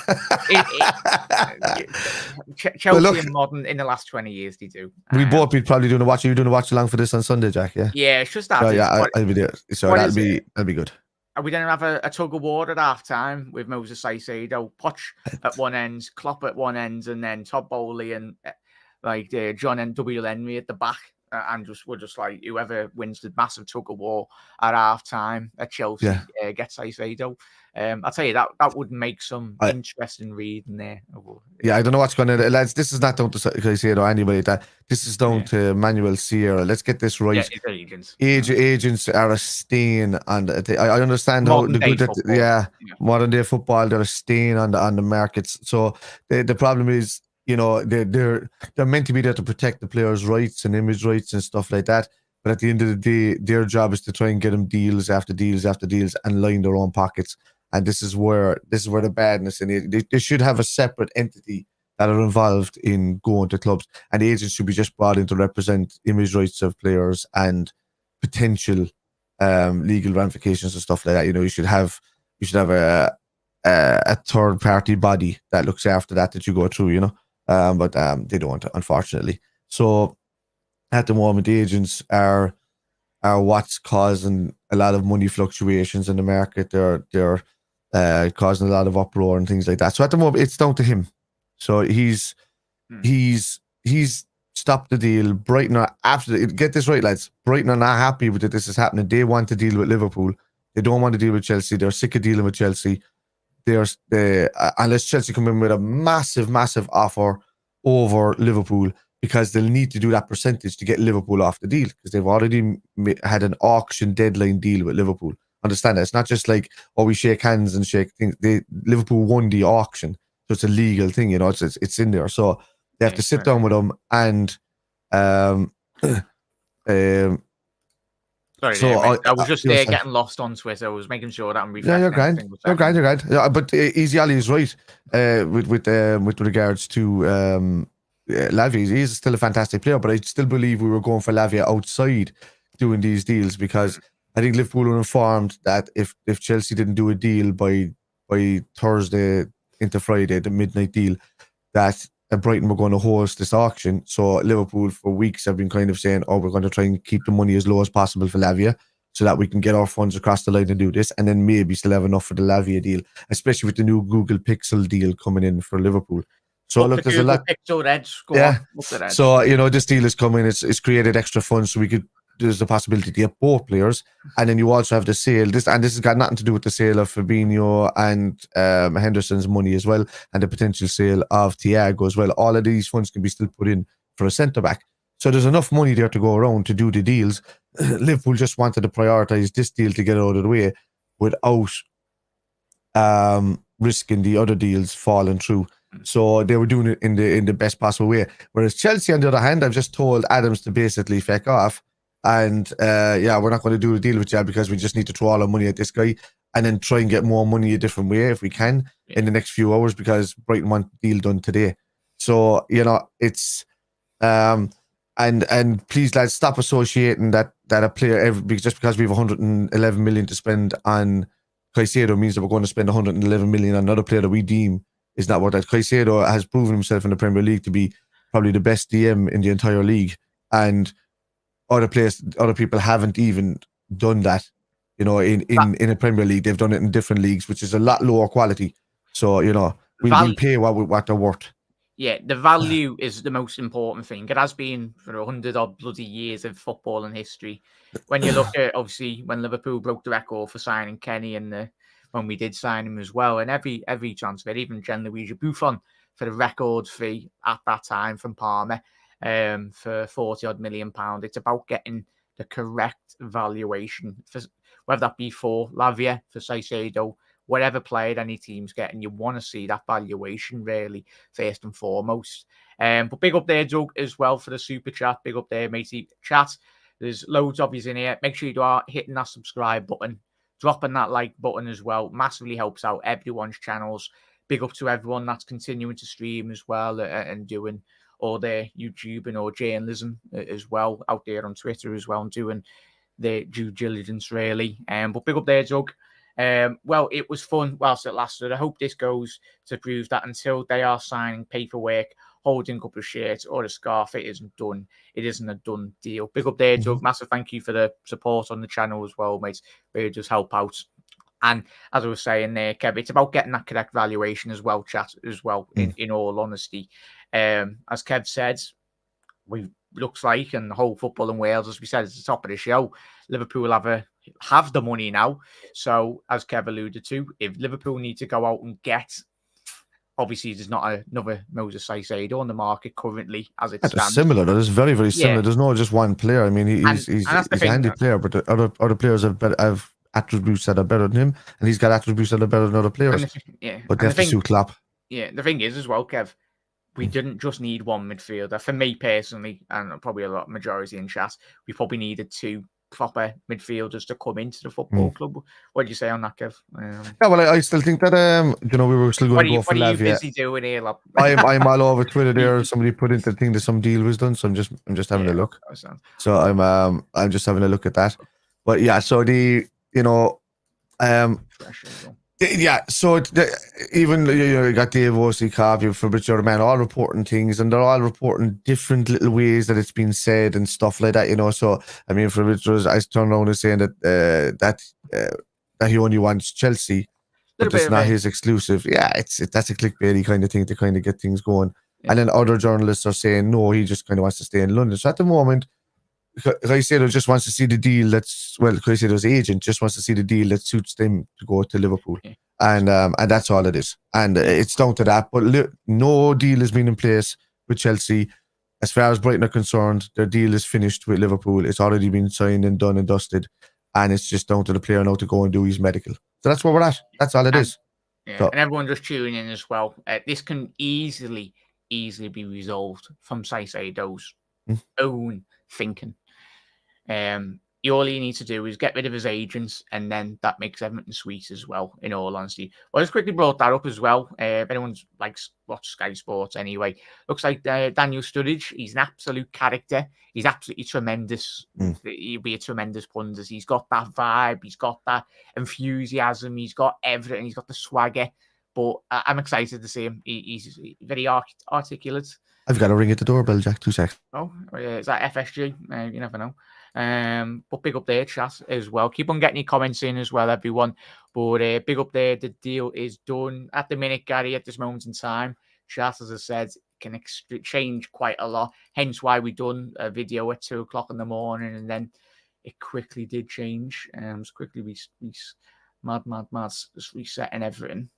Speaker 1: Chelsea and modern in the last 20 years, they do.
Speaker 2: We both be probably doing a watch. Are you doing a watch along for this on Sunday, Jack? Yeah.
Speaker 1: Yeah, it's just that.
Speaker 2: So, yeah, I'll be there. So that'll be good.
Speaker 1: We then have a tug of war at half time with Moises Caicedo, Poch at one end, Klopp at one end, and then Todd Bowley and John and W. Henry at the back. And we're just like, whoever wins the massive tug of war at half time at Chelsea gets Caicedo. I'll tell you, that would make some interesting reading there.
Speaker 2: Yeah, I don't know what's going to, lads. This is not down to Caicedo or anybody like that. This is down to Manuel Sierra. Let's get this right.
Speaker 1: Yeah, agents.
Speaker 2: Agents are a stain on I understand modern how the good that modern day football, they're a stain on the markets. So the problem is, you know, they're meant to be there to protect the players' rights and image rights and stuff like that. But at the end of the day, their job is to try and get them deals after deals after deals and line their own pockets. And this is where the badness in it. They should have a separate entity that are involved in going to clubs, and the agents should be just brought in to represent image rights of players and potential legal ramifications and stuff like that. You know, you should have a third party body that looks after that you go through. You know. But they don't, unfortunately. So at the moment, the agents are what's causing a lot of money fluctuations in the market. They're causing a lot of uproar and things like that. So at the moment, it's down to him. So he's stop the deal. Brighton are get this right, lads. Brighton are not happy with that this is happening. They want to deal with Liverpool. They don't want to deal with Chelsea. They're sick of dealing with Chelsea. Unless Chelsea come in with a massive offer over Liverpool, because they'll need to do that percentage to get Liverpool off the deal, because they've already had an auction deadline deal with Liverpool. Understand that? It's not just like, oh, we shake hands and shake things. Liverpool won the auction, so it's a legal thing, you know. It's in there, so they have to sit down with them and
Speaker 1: Sorry, so I was just getting lost on Twitter. I was making sure that I'm refreshing.
Speaker 2: You're grand. Yeah, but Easy Ali is right with regards to Lavia. He's still a fantastic player, but I still believe we were going for Lavia outside doing these deals, because I think Liverpool were informed that if Chelsea didn't do a deal by Thursday into Friday, the midnight deal, that Brighton were going to host this auction. So Liverpool for weeks have been kind of saying, oh, we're going to try and keep the money as low as possible for Lavia so that we can get our funds across the line and do this, and then maybe still have enough for the Lavia deal, especially with the new Google Pixel deal coming in for Liverpool. So look, there's a lot.
Speaker 1: Pixel Reds,
Speaker 2: So, you know, this deal is coming. It's created extra funds, so there's the possibility to get both players, and then you also have the sale. This has got nothing to do with the sale of Fabinho and Henderson's money as well, and the potential sale of Thiago as well. All of these funds can be still put in for a centre back. So there's enough money there to go around to do the deals. Liverpool just wanted to prioritise this deal to get it out of the way without risking the other deals falling through. So they were doing it in the best possible way. Whereas Chelsea, on the other hand, I've just told Adams to basically feck off. And we're not going to do a deal with you because we just need to throw all our money at this guy and then try and get more money a different way if we can in the next few hours, because Brighton want the deal done today. So, you know, it's and please, lads, stop associating that a player just because we have 111 million to spend on Caicedo means that we're going to spend 111 million on another player that we deem is not worth that. Caicedo has proven himself in the Premier League to be probably the best DM in the entire league, and other people haven't even done that, you know, in a Premier League. They've done it in different leagues, which is a lot lower quality. So, you know, we'll pay what they're worth.
Speaker 1: Yeah, the value is the most important thing. It has been for 100 odd bloody years of football and history. When you look at, obviously, when Liverpool broke the record for signing Kenny, and when we did sign him as well, and every transfer, even Gianluigi Buffon for the record fee at that time from Parma, for 40 odd million pound. It's about getting the correct valuation, for whether that be for Lavia, for Caicedo, whatever player any team's getting. You want to see that valuation really first and foremost. But big up there, Doug, as well, for the super chat. Big up there, matey. Chat. There's loads of you in here. Make sure you are hitting that subscribe button, dropping that like button as well. Massively helps out everyone's channels. Big up to everyone that's continuing to stream as well and doing all their YouTubing or journalism as well out there on Twitter as well, and doing their due diligence really. But big up there, Doug. Well, it was fun whilst it lasted. I hope this goes to prove that until they are signing paperwork, holding up a shirt or a scarf, it isn't done. It isn't a done deal. Big up there, Doug. Massive thank you for the support on the channel as well, mate. Really does help out. And as I was saying there, Kev, it's about getting that correct valuation as well, chat, as well, in all honesty. As Kev said, looks like, and the whole football in Wales, as we said at the top of the show, Liverpool have the money now. So, as Kev alluded to, if Liverpool need to go out and get, obviously there's not another Moses Caicedo on the market currently as it stands.
Speaker 2: Similar. That is very, very similar. Yeah. There's not just one player. I mean, he's a handy player, but the other players have attributes that are better than him, and he's got attributes that are better than other players. But they have to suit Klopp.
Speaker 1: Yeah, the thing is as well, Kev, we didn't just need one midfielder. For me personally, and probably a lot majority in chat, we probably needed two proper midfielders to come into the football club. What do you say on that, Kev?
Speaker 2: Yeah, well, I still think that we were still going to go for Lavia.
Speaker 1: What are you busy doing here, lad?
Speaker 2: I'm all over Twitter there. Somebody put into the thing that some deal was done, so I'm just having a look. So I'm just having a look at that. But yeah, so so even you got Dave Osikov, you Fabrizio Romano, all reporting things, and they're all reporting different little ways that it's been said and stuff like that, you know. So I mean, Fabrizio's I turned around and saying that he only wants Chelsea, but it's not his exclusive. Yeah, that's a clickbaity kind of thing to kind of get things going. And then other journalists are saying, no, he just kind of wants to stay in London. So at the moment, Caicedo just wants to see the deal Caicedo's agent just wants to see the deal that suits them to go to Liverpool. And that's all it is. And it's down to that. But no deal has been in place with Chelsea. As far as Brighton are concerned, their deal is finished with Liverpool. It's already been signed and done and dusted. And it's just down to the player now to go and do his medical. So that's where we're at. That's all it is.
Speaker 1: Yeah, so, and everyone just tuning in as well. This can easily be resolved from Caicedo's own thinking. All you need to do is get rid of his agents, and then that makes everything sweet as well, in all honesty. Well, I just quickly brought that up as well. If anyone's watched Sky Sports anyway, looks like Daniel Sturridge, he's an absolute character. He's absolutely tremendous. He'll be a tremendous pundit. He's got that vibe. He's got that enthusiasm. He's got everything. He's got the swagger. But I'm excited to see him. He's very articulate.
Speaker 2: I've got to ring at the doorbell, Jack. 2 seconds.
Speaker 1: Oh, is that FSG? You never know. But big up there, chat, as well. Keep on getting your comments in as well, everyone. But big up there. The deal is done at the minute, Gary. At this moment in time, chat, as I said, can change quite a lot. Hence why we done a video at 2 o'clock in the morning, and then it quickly did change. It's quickly mad, just resetting everything.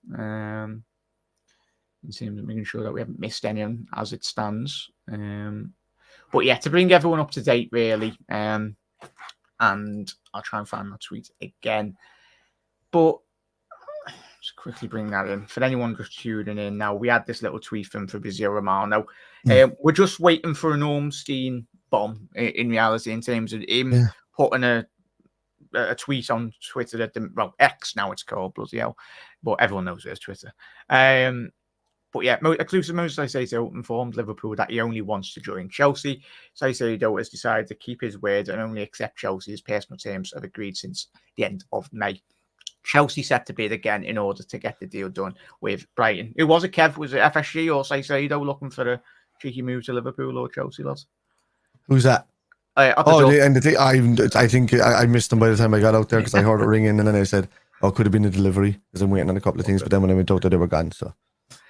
Speaker 1: In terms of making sure that we haven't missed anything as it stands. But yeah, to bring everyone up to date, really. And I'll try and find that tweet again. But just quickly bring that in. For anyone just tuning in now, we had this little tweet from Fabrizio Romano. We're just waiting for an Ormstein bomb in reality, in terms of him putting a tweet on Twitter X now it's called, bloody hell. But everyone knows there's Twitter. But yeah, exclusive Moses Caicedo informed Liverpool that he only wants to join Chelsea. Caicedo has decided to keep his word and only accept Chelsea's personal terms have agreed since the end of May. Chelsea set to bid again in order to get the deal done with Brighton. Who was it, Kev? Was it FSG or Caicedo looking for a cheeky move to Liverpool or Chelsea, lads?
Speaker 2: Who's that? I think I missed them by the time I got out there because I heard it ringing, and then I said, "Oh, could have been a delivery," because I'm waiting on a couple of things. But then when I went out there, they were gone. So.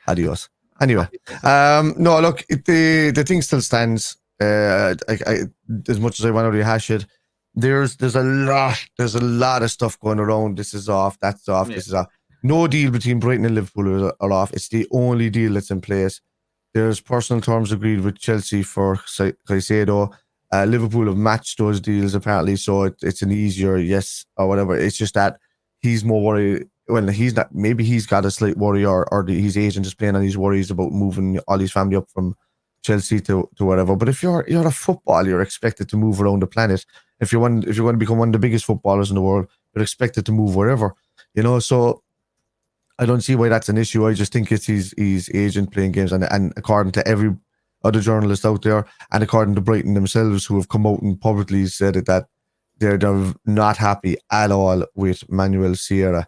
Speaker 2: Adios. Anyway, no, look, the thing still stands. As much as I want to rehash it, there's a lot of stuff going around. This is off, that's off, this is off. No deal between Brighton and Liverpool are off. It's the only deal that's in place. There's personal terms agreed with Chelsea for Caicedo. Liverpool have matched those deals apparently, so it's an easier yes or whatever. It's just that he's more worried. Well, he's not. Maybe he's got a slight worry, or his agent is playing on his worries about moving all his family up from Chelsea to whatever. But if you're a footballer, you're expected to move around the planet. If you're going to become one of the biggest footballers in the world, you're expected to move wherever. So I don't see why that's an issue. I just think it's his agent playing games, and according to every other journalist out there, and according to Brighton themselves, who have come out and publicly said that they're not happy at all with Manuel Sierra,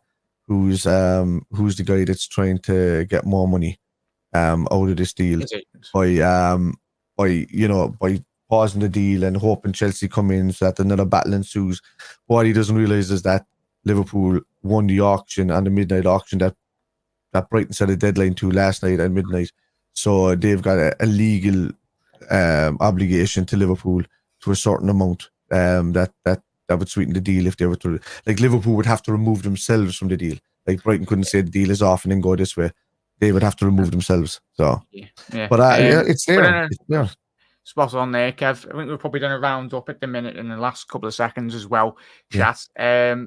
Speaker 2: who's the guy that's trying to get more money out of this deal by pausing the deal and hoping Chelsea come in so that another battle ensues. What he doesn't realise is that Liverpool won the auction, on the midnight auction that Brighton set a deadline to last night at midnight. So they've got a legal obligation to Liverpool to a certain amount that would sweeten the deal if they were to, Liverpool would have to remove themselves from the deal. Brighton couldn't say the deal is off and then go this way. They would have to remove themselves. So, but it's there. It's there.
Speaker 1: Spot on there, Kev. I think we've probably done a round up at the minute in the last couple of seconds as well. Chat.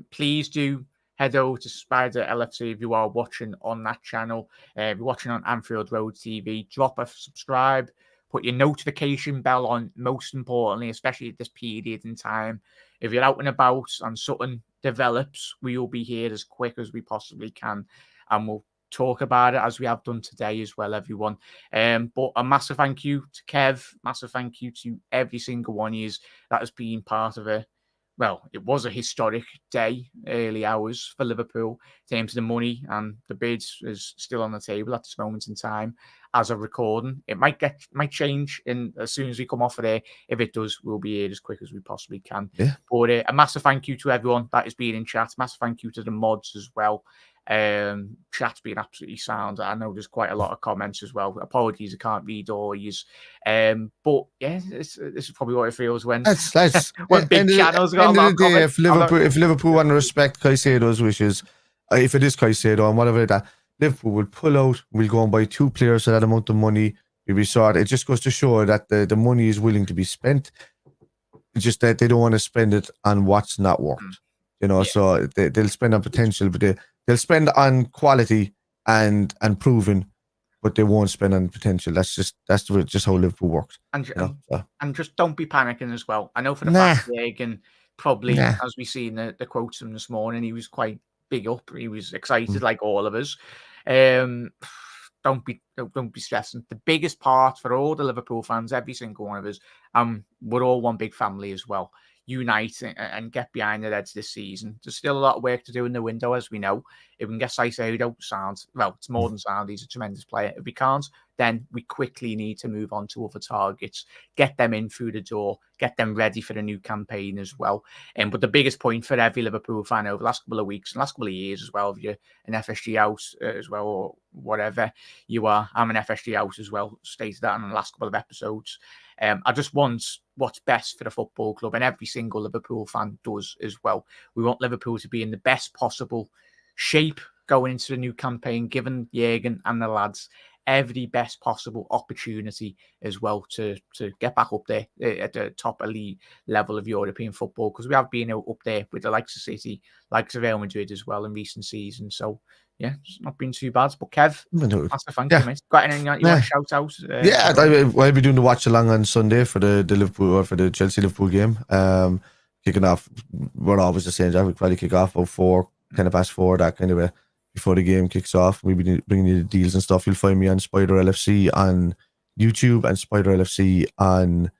Speaker 1: Please do head over to Spider LFC if you are watching on that channel. If you're watching on Anfield Road TV, drop a subscribe. Put your notification bell on, most importantly, especially at this period in time. If you're out and about and something develops, we will be here as quick as we possibly can. And we'll talk about it as we have done today as well, everyone. But a massive thank you to Kev. Massive thank you to every single one of you that has been part of it. Well, it was a historic day, early hours for Liverpool. In terms of the money and the bids is still on the table at this moment in time as of recording. It might change as soon as we come off of there. If it does, we'll be here as quick as we possibly can.
Speaker 2: Yeah.
Speaker 1: But a massive thank you to everyone that has been in chat. Massive thank you to the mods as well. Chat's been absolutely sound. I know there's quite a lot of comments as well. Apologies, I can't read all these. But yeah, this is probably what it feels when when big channels got
Speaker 2: end
Speaker 1: a lot
Speaker 2: of the
Speaker 1: of
Speaker 2: day,
Speaker 1: comments.
Speaker 2: if Liverpool want to respect Caicedo's wishes, if it is Caicedo and whatever that, Liverpool will pull out. We'll go and buy 2 players for that amount of money. We'll be sorted. It just goes to show that the money is willing to be spent. It's just that they don't want to spend it on what's not worked. You know, so they'll spend on potential, but they'll spend on quality and proven, but they won't spend on potential. That's just how Liverpool works.
Speaker 1: And,
Speaker 2: You know?
Speaker 1: and just don't be panicking as well. I know for the fact Jürgen probably, as we see in the quotes from this morning, he was quite big up. He was excited like all of us. Don't be stressing. The biggest part for all the Liverpool fans, every single one of us, we're all one big family as well. Unite and get behind the Reds this season. There's still a lot of work to do in the window, as we know. If we can get Caicedo sound, well, it's more than sound. He's a tremendous player. If we can't, then we quickly need to move on to other targets, get them in through the door, get them ready for the new campaign as well. But the biggest point for every Liverpool fan over the last couple of weeks and last couple of years as well, if you're an FSG house as well, or whatever you are, I'm an FSG house as well, stated that in the last couple of episodes. I just want what's best for the football club, and every single Liverpool fan does as well. We want Liverpool to be in the best possible shape going into the new campaign, giving Jürgen and the lads every best possible opportunity as well to get back up there at the top elite level of European football, because we have been up there with the likes of City, likes of Real Madrid as well in recent seasons. So yeah, it's not been too bad. But Kev, that's a thank you, mate. Got anything you want to shout out?
Speaker 2: I'll be doing the watch along on Sunday for the Liverpool or for the Chelsea Liverpool game. Kicking off, we're always the same. We'll probably kick off about 4:4, that kind of way, before the game kicks off. We'll be bringing you the deals and stuff. You'll find me on Spider LFC on YouTube and Spider LFC on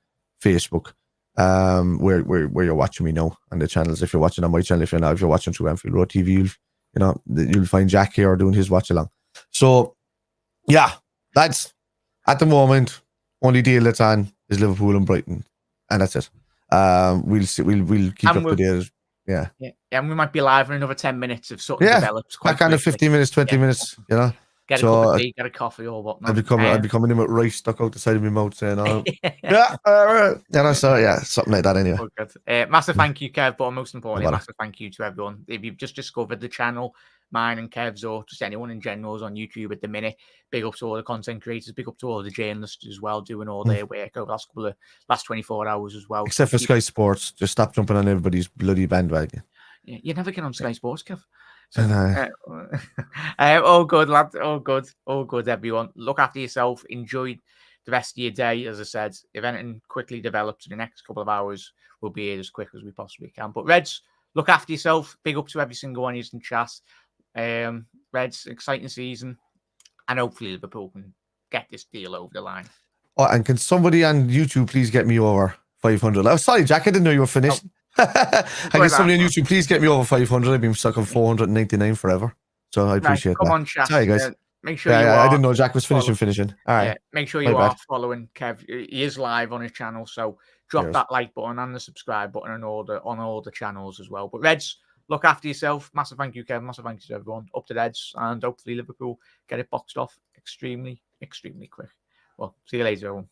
Speaker 2: Facebook. Where you're watching me now on the channels. If you're watching on my channel, if you're watching through Anfield Road TV, you'll find Jack here doing his watch along. So yeah, that's at the moment only deal that's on is Liverpool and Brighton, and that's it. We'll see. We'll keep up to date. Yeah,
Speaker 1: and we might be live in another 10 minutes if something develops.
Speaker 2: Quite kind of 15 minutes, 20 minutes. You know,
Speaker 1: get a cup of tea, get a coffee or whatnot.
Speaker 2: I'd be coming in with rice stuck out the side of my mouth saying, something like that anyway.
Speaker 1: Massive thank you, Kev, but most importantly, massive thank you to everyone. If you've just discovered the channel, mine and Kev's, or just anyone in general is on YouTube at the minute, big up to all the content creators, big up to all the journalists as well, doing all their work over the last 24 hours as well.
Speaker 2: Except for Sky Sports, just stop jumping on everybody's bloody bandwagon.
Speaker 1: You never get on Sky Sports, Kev. So, all good, lads. All good, everyone. Look after yourself. Enjoy the rest of your day. As I said, if anything quickly develops in the next couple of hours, we'll be here as quick as we possibly can. But Reds, look after yourself. Big up to every single one of you in chat. Reds, exciting season, and hopefully Liverpool can get this deal over the line.
Speaker 2: Oh, and can somebody on YouTube please get me over 500? Oh, sorry, Jack, I didn't know you were finished. I guess somebody on YouTube, please get me over 500. I've been stuck on 499 forever, so I appreciate that.
Speaker 1: Come on, chat.
Speaker 2: Sorry, guys.
Speaker 1: Make sure you are.
Speaker 2: I didn't know Jack was finishing. All right.
Speaker 1: Yeah, make sure you are following Kev. He is live on his channel, so drop that like button and the subscribe button on all the channels as well. But Reds, look after yourself. Massive thank you, Kev. Massive thank you to everyone. Up to the Reds, and hopefully Liverpool get it boxed off extremely, extremely quick. Well, see you later, everyone.